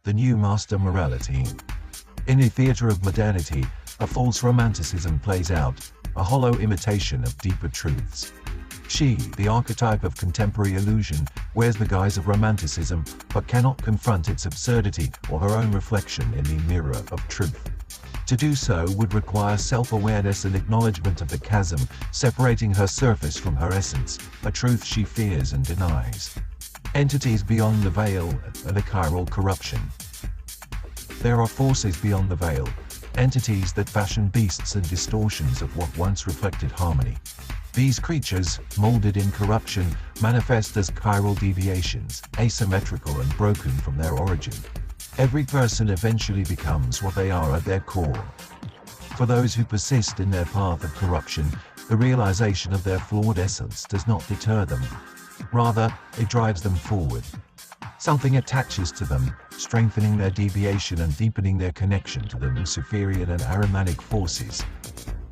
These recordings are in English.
The new master morality. In the theatre of modernity, a false romanticism plays out, a hollow imitation of deeper truths. She, the archetype of contemporary illusion, wears the guise of romanticism, but cannot confront its absurdity or her own reflection in the mirror of truth. To do so would require self-awareness and acknowledgement of the chasm separating her surface from her essence, a truth she fears and denies. Entities beyond the veil and a chiral corruption. There are forces beyond the veil, entities that fashion beasts and distortions of what once reflected harmony. These creatures, molded in corruption, manifest as chiral deviations, asymmetrical and broken from their origin. Every person eventually becomes what they are at their core. For those who persist in their path of corruption, the realization of their flawed essence does not deter them. Rather, it drives them forward. Something attaches to them, strengthening their deviation and deepening their connection to the Luciferian and Ahrimanic forces.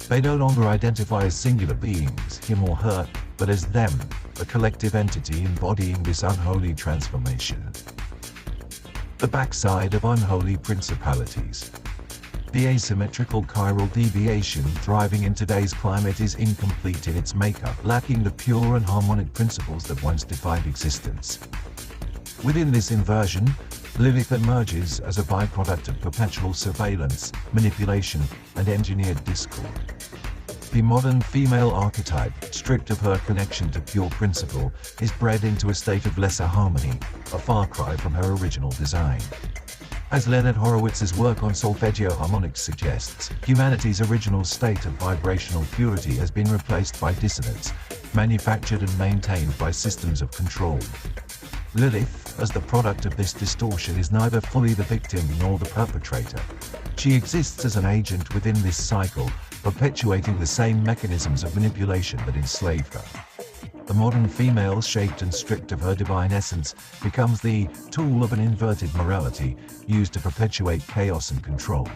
They no longer identify as singular beings, him or her, but as them, a collective entity embodying this unholy transformation. The backside of unholy principalities. The asymmetrical chiral deviation thriving in today's climate is incomplete in its makeup, lacking the pure and harmonic principles that once defined existence. Within this inversion, Lilith emerges as a byproduct of perpetual surveillance, manipulation, and engineered discord. The modern female archetype, stripped of her connection to pure principle, is bred into a state of lesser harmony, a far cry from her original design. As Leonard Horowitz's work on solfeggio harmonics suggests, humanity's original state of vibrational purity has been replaced by dissonance, manufactured and maintained by systems of control. Lilith, as the product of this distortion, is neither fully the victim nor the perpetrator. She exists as an agent within this cycle, perpetuating the same mechanisms of manipulation that enslaved her. The modern female, shaped and stripped of her divine essence, becomes the tool of an inverted morality, used to perpetuate chaos and control.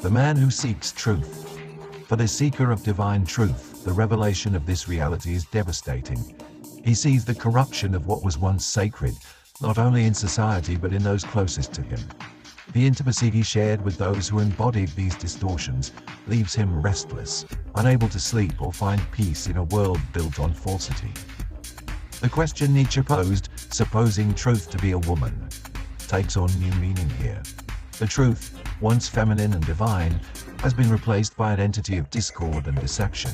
The man who seeks truth. For the seeker of divine truth, the revelation of this reality is devastating. He sees the corruption of what was once sacred, not only in society but in those closest to him. The intimacy he shared with those who embodied these distortions leaves him restless, unable to sleep or find peace in a world built on falsity. The question Nietzsche posed, supposing truth to be a woman, takes on new meaning here. The truth, once feminine and divine, has been replaced by an entity of discord and deception.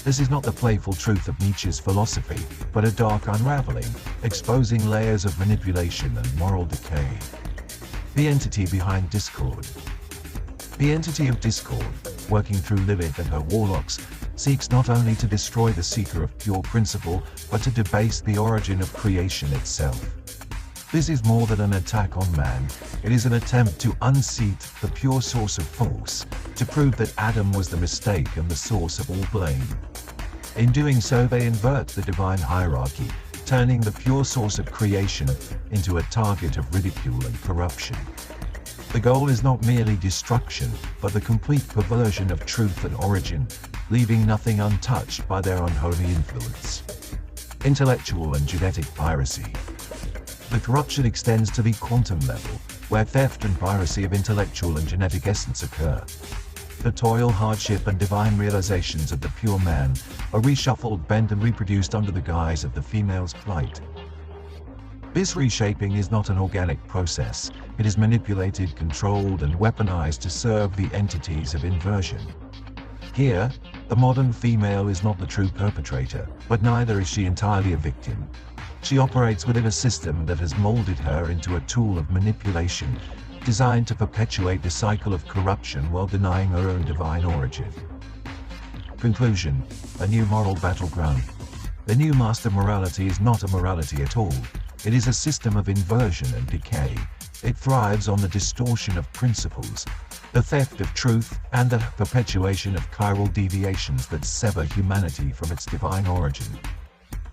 This is not the playful truth of Nietzsche's philosophy, but a dark unraveling, exposing layers of manipulation and moral decay. The entity behind discord. The entity of discord, working through Lilith and her warlocks, seeks not only to destroy the seeker of pure principle, but to debase the origin of creation itself. This is more than an attack on man, it is an attempt to unseat the pure source of force, to prove that Adam was the mistake and the source of all blame. In doing so, they invert the divine hierarchy, turning the pure source of creation into a target of ridicule and corruption. The goal is not merely destruction, but the complete perversion of truth and origin, leaving nothing untouched by their unholy influence. Intellectual and genetic piracy. The corruption extends to the quantum level, where theft and piracy of intellectual and genetic essence occur. The toil, hardship, and divine realizations of the pure man are reshuffled, bent, and reproduced under the guise of the female's plight. This reshaping is not an organic process. It is manipulated, controlled, and weaponized to serve the entities of inversion. Here, the modern female is not the true perpetrator, but neither is she entirely a victim. She operates within a system that has molded her into a tool of manipulation, designed to perpetuate the cycle of corruption while denying her own divine origin. Conclusion: a new moral battleground. The new master morality is not a morality at all. It is a system of inversion and decay. It thrives on the distortion of principles, the theft of truth, and the perpetuation of chiral deviations that sever humanity from its divine origin.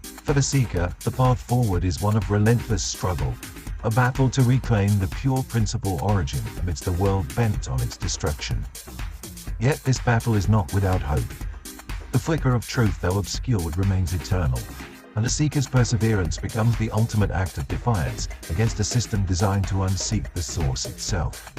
For the seeker, the path forward is one of relentless struggle, a battle to reclaim the pure principle origin amidst a world bent on its destruction. Yet this battle is not without hope. The flicker of truth, though obscured, remains eternal. and the seeker's perseverance becomes the ultimate act of defiance against a system designed to unseek the source itself.